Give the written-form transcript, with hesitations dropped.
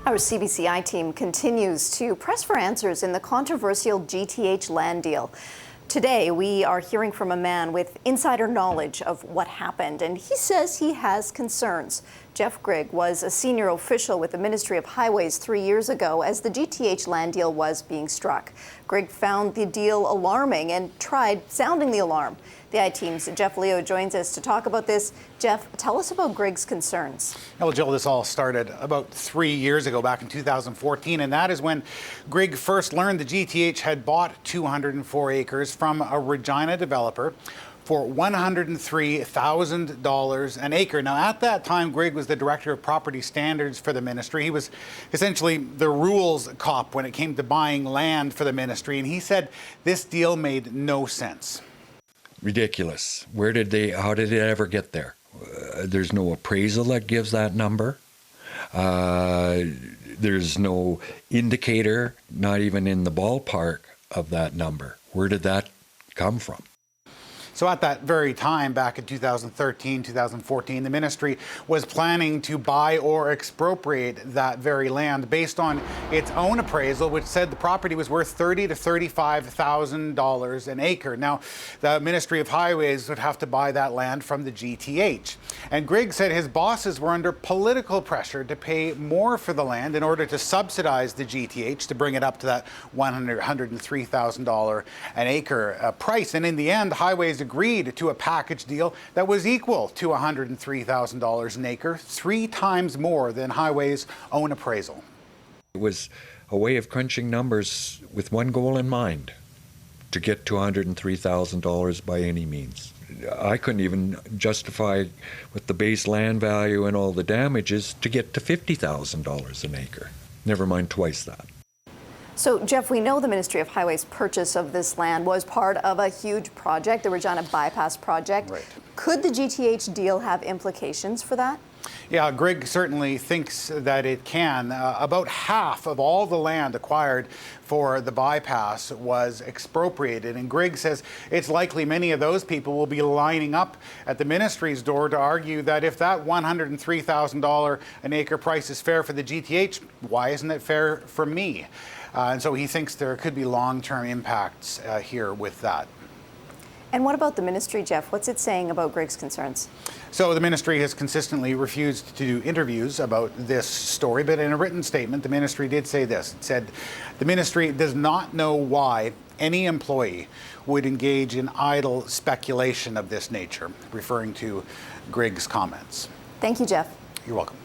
Our CBCI team continues to press for answers in the controversial GTH land deal. Today, we are hearing from a man with insider knowledge of what happened, and he says he has concerns. Jeff Grigg was a senior official with the Ministry of Highways 3 years ago as the GTH land deal was being struck. Grigg found the deal alarming and tried sounding the alarm. The I-Team's Jeff Leo joins us to talk about this. Jeff, tell us about Grigg's concerns. Well, Jill, this all started about 3 years ago, back in 2014, and that is when Grigg first learned the GTH had bought 204 acres from a Regina developer for $103,000 an acre. Now, at that time, Grigg was the Director of Property Standards for the ministry. He was essentially the rules cop when it came to buying land for the ministry, and he said this deal made no sense. Ridiculous. How did it ever get there? There's no appraisal that gives that number. There's no indicator, not even in the ballpark of that number. Where did that come from? So at that very time, back in 2013, 2014, the ministry was planning to buy or expropriate that very land based on its own appraisal, which said the property was worth $30,000 to $35,000 an acre. Now, the Ministry of Highways would have to buy that land from the GTH. And Grigg said his bosses were under political pressure to pay more for the land in order to subsidize the GTH to bring it up to that $103,000 an acre price. And in the end, Highways agreed to a package deal that was equal to $103,000 an acre, 3 times more than Highway's own appraisal. It was a way of crunching numbers with one goal in mind, to get to $103,000 by any means. I couldn't even justify with the base land value and all the damages to get to $50,000 an acre. Never mind twice that. So, Jeff, we know the Ministry of Highways' purchase of this land was part of a huge project, the Regina Bypass Project. Right. Could the GTH deal have implications for that? Yeah, Grigg certainly thinks that it can. About half of all the land acquired for the bypass was expropriated, and Grigg says it's likely many of those people will be lining up at the ministry's door to argue that if that $103,000 an acre price is fair for the GTH, why isn't it fair for me? And so he thinks there could be long-term impacts here with that. And what about the ministry, Jeff? What's it saying about Grigg's concerns? So the ministry has consistently refused to do interviews about this story, but in a written statement, the ministry did say this. It said, the ministry does not know why any employee would engage in idle speculation of this nature, referring to Grigg's comments. Thank you, Jeff. You're welcome.